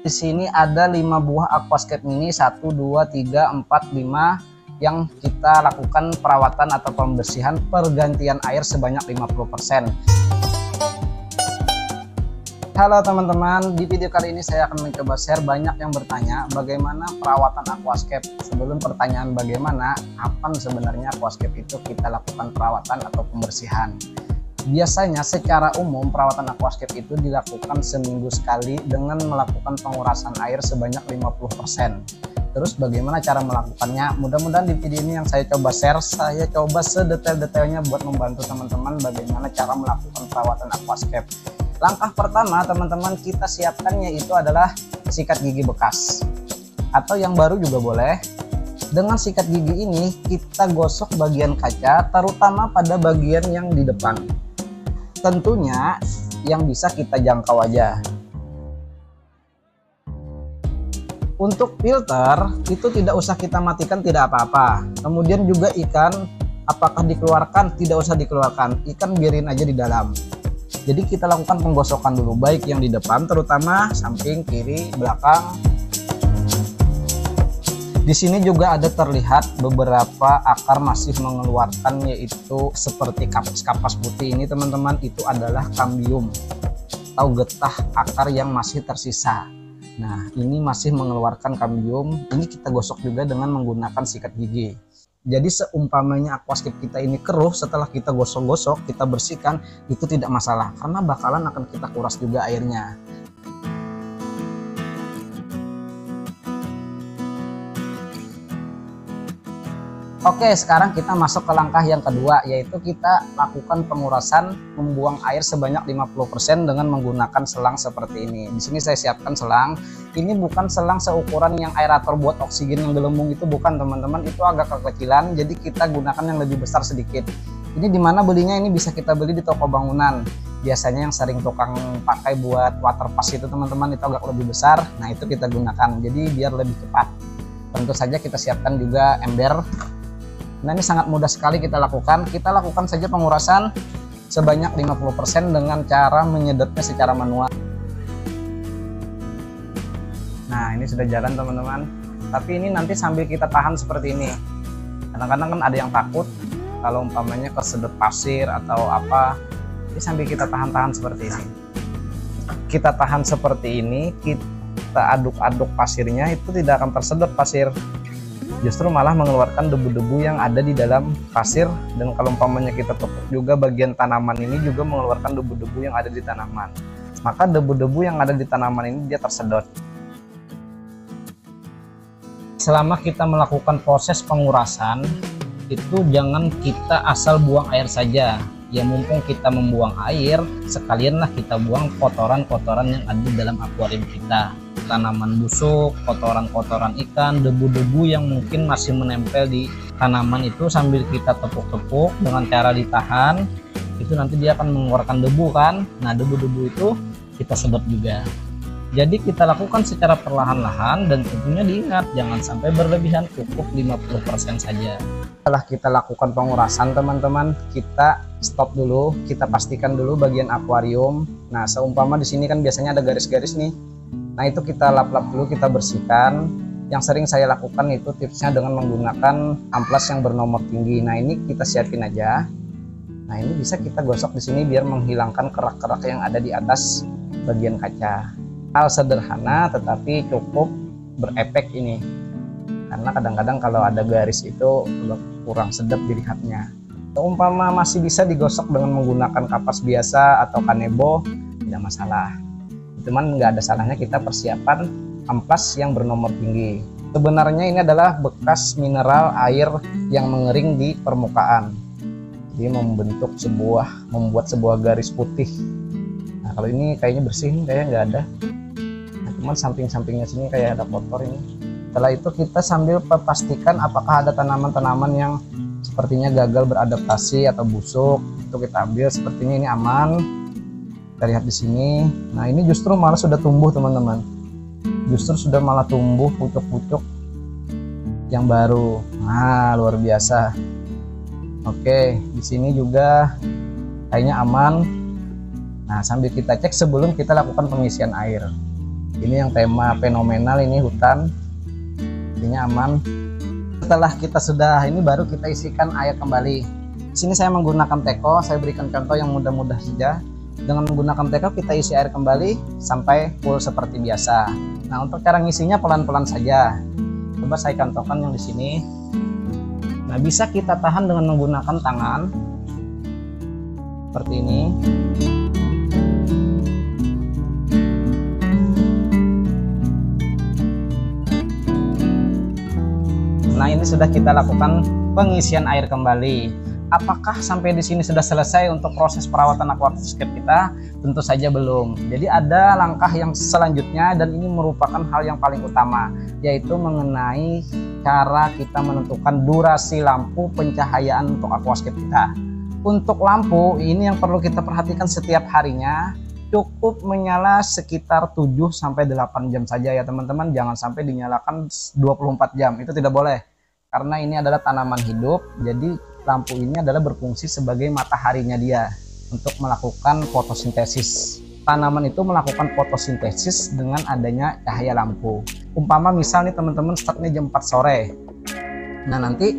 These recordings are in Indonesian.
Di sini ada 5 buah aquascape mini, 1, 2, 3, 4, 5 yang kita lakukan perawatan atau pembersihan pergantian air sebanyak 50%. Halo teman-teman, di video kali ini saya akan mencoba share. Banyak yang bertanya bagaimana perawatan aquascape. Sebelum pertanyaan bagaimana, kapan sebenarnya aquascape itu kita lakukan perawatan atau pembersihan. Biasanya secara umum perawatan aquascape itu dilakukan seminggu sekali dengan melakukan pengurasan air sebanyak 50%. Terus bagaimana cara melakukannya? Mudah-mudahan di video ini yang saya coba share, saya coba sedetail-detailnya buat membantu teman-teman bagaimana cara melakukan perawatan aquascape. Langkah pertama teman-teman kita siapkannya itu adalah sikat gigi bekas atau yang baru juga boleh. Dengan sikat gigi ini kita gosok bagian kaca, terutama pada bagian yang di depan. Tentunya yang bisa kita jangkau aja. Untuk filter itu tidak usah kita matikan, tidak apa-apa. Kemudian juga ikan apakah dikeluarkan, tidak usah dikeluarkan. Ikan biarin aja di dalam. Jadi kita lakukan penggosokan dulu, baik yang di depan terutama samping, kiri, belakang. Di sini juga ada terlihat beberapa akar masih mengeluarkan, yaitu seperti kapas-kapas putih ini teman-teman, itu adalah kambium atau getah akar yang masih tersisa. Nah ini masih mengeluarkan kambium, ini kita gosok juga dengan menggunakan sikat gigi. Jadi seumpamanya aquascape kita ini keruh, setelah kita gosok-gosok, kita bersihkan, itu tidak masalah karena bakalan akan kita kuras juga airnya. Oke, sekarang kita masuk ke langkah yang kedua, yaitu kita lakukan pengurasan, membuang air sebanyak 50% dengan menggunakan selang seperti ini. Di sini saya siapkan selang. Ini bukan selang seukuran yang aerator buat oksigen yang gelembung itu, bukan teman-teman, itu agak kekecilan, jadi kita gunakan yang lebih besar sedikit. Ini dimana belinya? Ini bisa kita beli di toko bangunan. Biasanya yang sering tukang pakai buat water pass itu teman-teman, itu agak lebih besar. Nah itu kita gunakan, jadi biar lebih cepat. Tentu saja kita siapkan juga ember. Nah ini sangat mudah sekali kita lakukan. Kita lakukan saja pengurasan sebanyak 50% dengan cara menyedotnya secara manual. Nah ini sudah jalan teman-teman. Tapi ini nanti sambil kita tahan seperti ini. Kadang-kadang kan ada yang takut kalau umpamanya kesedot pasir atau apa. Ini sambil kita tahan-tahan seperti ini. Kita tahan seperti ini, kita aduk-aduk pasirnya, itu tidak akan tersedot pasir. Justru malah mengeluarkan debu-debu yang ada di dalam pasir, dan kalau umpamanya kita tepuk juga bagian tanaman ini juga mengeluarkan debu-debu yang ada di tanaman. Maka debu-debu yang ada di tanaman ini dia tersedot. Selama kita melakukan proses pengurasan itu jangan kita asal buang air saja. Ya mumpung kita membuang air, sekalianlah kita buang kotoran-kotoran yang ada di dalam akuarium kita. Tanaman busuk, kotoran-kotoran ikan, debu-debu yang mungkin masih menempel di tanaman itu sambil kita tepuk-tepuk dengan cara ditahan, itu nanti dia akan mengeluarkan debu kan. Nah debu-debu itu kita sedot juga. Jadi kita lakukan secara perlahan-lahan dan tentunya diingat jangan sampai berlebihan, cukup 50% saja. Setelah kita lakukan pengurasan teman-teman, kita stop dulu, kita pastikan dulu bagian akuarium. Nah seumpama di sini kan biasanya ada garis-garis nih. Nah itu kita lap-lap dulu, kita bersihkan. Yang sering saya lakukan itu tipsnya dengan menggunakan amplas yang bernomor tinggi. Nah ini kita siapin aja. Nah ini bisa kita gosok di sini biar menghilangkan kerak-kerak yang ada di atas bagian kaca. Hal sederhana tetapi cukup berefek ini. Karena kadang-kadang kalau ada garis itu kurang sedap dilihatnya. Umpama masih bisa digosok dengan menggunakan kapas biasa atau kanebo, tidak masalah. Cuman nggak ada salahnya kita persiapan amplas yang bernomor tinggi. Sebenarnya ini adalah bekas mineral air yang mengering di permukaan. Jadi membuat sebuah garis putih. Nah kalau ini kayaknya bersih, kayaknya nggak ada. Nah, cuman samping-sampingnya sini kayak ada kotor ini. Setelah itu kita sambil pastikan apakah ada tanaman-tanaman yang sepertinya gagal beradaptasi atau busuk. Itu kita ambil, sepertinya ini aman. Kita lihat di sini. Nah ini justru malah sudah tumbuh teman-teman. Justru sudah malah tumbuh pucuk-pucuk yang baru. Nah luar biasa. Oke, di sini juga kayaknya aman. Nah sambil kita cek sebelum kita lakukan pengisian air. Ini yang tema fenomenal, ini hutan, ini aman. Setelah kita sudah ini, baru kita isikan air kembali. Di sini saya menggunakan teko, saya berikan contoh yang mudah-mudah saja. Dengan menggunakan teko kita isi air kembali sampai full seperti biasa. Nah, untuk cara ngisinya pelan-pelan saja. Coba saya contohkan yang di sini. Nah, bisa kita tahan dengan menggunakan tangan seperti ini. Nah, ini sudah kita lakukan pengisian air kembali. Apakah sampai di sini sudah selesai untuk proses perawatan aquascape kita? Tentu saja belum. Jadi ada langkah yang selanjutnya, dan ini merupakan hal yang paling utama, yaitu mengenai cara kita menentukan durasi lampu pencahayaan untuk aquascape kita. Untuk lampu ini yang perlu kita perhatikan setiap harinya, cukup menyala sekitar 7-8 jam saja ya teman-teman. Jangan sampai dinyalakan 24 jam, itu tidak boleh. Karena ini adalah tanaman hidup, jadi lampu ini adalah berfungsi sebagai mataharinya dia untuk melakukan fotosintesis. Tanaman itu melakukan fotosintesis dengan adanya cahaya lampu. Umpama misal nih teman-teman startnya jam 4 sore. Nah, nanti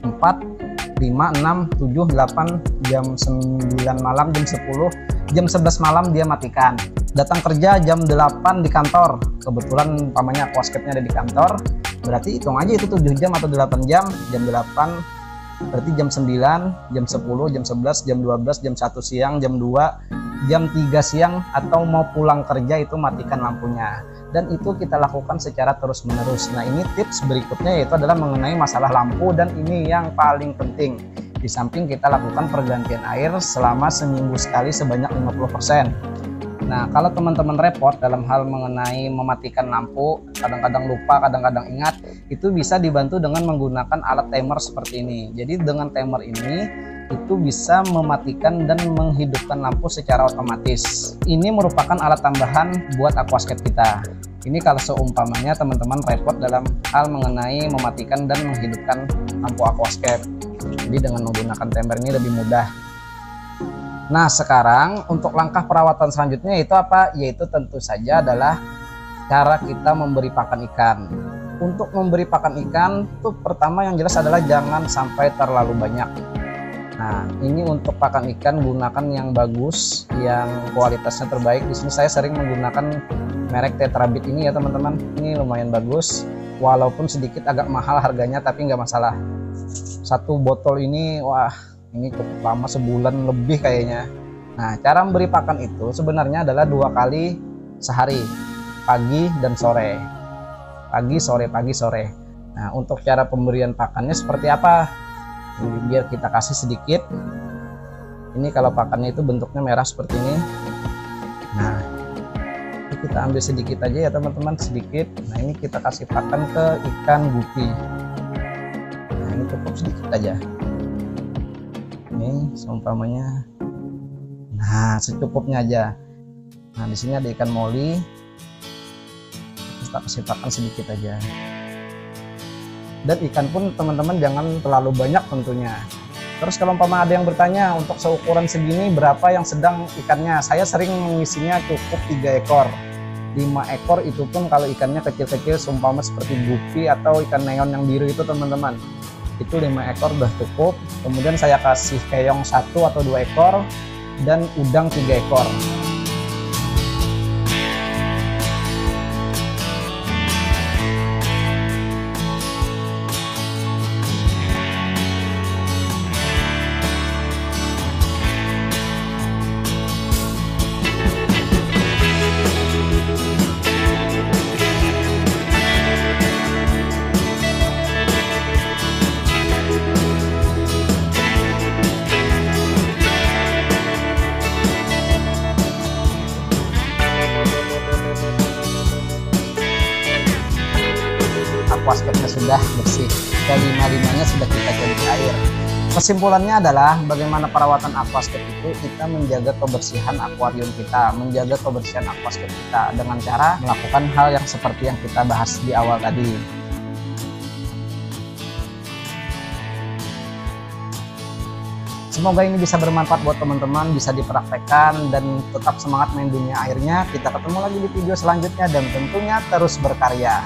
4, 5, 6, 7, 8, jam 9 malam, jam 10, jam 11 malam dia matikan. Datang kerja jam 8 di kantor. Kebetulan umpamanya aquascape-nya ada di kantor. Berarti hitung aja itu 7 jam atau 8 jam. Jam 8 berarti jam 9, jam 10, jam 11, jam 12, jam 1 siang, jam 2, jam 3 siang, atau mau pulang kerja itu matikan lampunya. Dan itu kita lakukan secara terus menerus. Nah, ini tips berikutnya yaitu adalah mengenai masalah lampu, dan ini yang paling penting. Di samping kita lakukan pergantian air selama seminggu sekali sebanyak 50%. Nah, kalau teman-teman repot dalam hal mengenai mematikan lampu, kadang-kadang lupa, kadang-kadang ingat, itu bisa dibantu dengan menggunakan alat timer seperti ini. Jadi dengan timer ini, itu bisa mematikan dan menghidupkan lampu secara otomatis. Ini merupakan alat tambahan buat aquascape kita. Ini kalau seumpamanya teman-teman repot dalam hal mengenai mematikan dan menghidupkan lampu aquascape. Jadi dengan menggunakan timer ini lebih mudah. Nah, sekarang untuk langkah perawatan selanjutnya itu apa? Yaitu tentu saja adalah cara kita memberi pakan ikan. Untuk memberi pakan ikan itu pertama yang jelas adalah jangan sampai terlalu banyak. Nah, ini untuk pakan ikan gunakan yang bagus, yang kualitasnya terbaik. Di sini saya sering menggunakan merek Tetrabit ini ya teman-teman. Ini lumayan bagus, walaupun sedikit agak mahal harganya, tapi nggak masalah. Satu botol ini, wah, ini cukup lama, sebulan lebih kayaknya. Nah, cara memberi pakan itu sebenarnya adalah 2 kali sehari, pagi dan sore. Pagi sore, pagi sore. Nah, untuk cara pemberian pakannya seperti apa? Ini biar kita kasih sedikit. Ini kalau pakannya itu bentuknya merah seperti ini. Nah, ini kita ambil sedikit aja ya teman-teman, sedikit. Nah, ini kita kasih pakan ke ikan gupi. Nah, ini cukup sedikit aja. Ini seumpamanya, nah secukupnya aja. Nah, di sini ada ikan moli, kita kasih pakan sedikit aja. Dan ikan pun teman-teman jangan terlalu banyak tentunya. Terus kalau umpama ada yang bertanya untuk seukuran segini berapa yang sedang ikannya, saya sering mengisinya cukup 3 ekor. 5 ekor itu pun kalau ikannya kecil-kecil seumpama seperti gupi atau ikan neon yang biru itu teman-teman. Itu 5 ekor udah cukup. Kemudian saya kasih keong 1 atau 2 ekor dan udang 3 ekor. Aquascape-nya sudah bersih, kelima-limanya sudah kita ganti air. Kesimpulannya adalah bagaimana perawatan aquascape itu kita menjaga kebersihan akuarium kita, menjaga kebersihan aquascape kita dengan cara melakukan hal yang seperti yang kita bahas di awal tadi. Semoga ini bisa bermanfaat buat teman-teman, bisa dipraktekkan dan tetap semangat main dunia airnya. Kita ketemu lagi di video selanjutnya dan tentunya terus berkarya.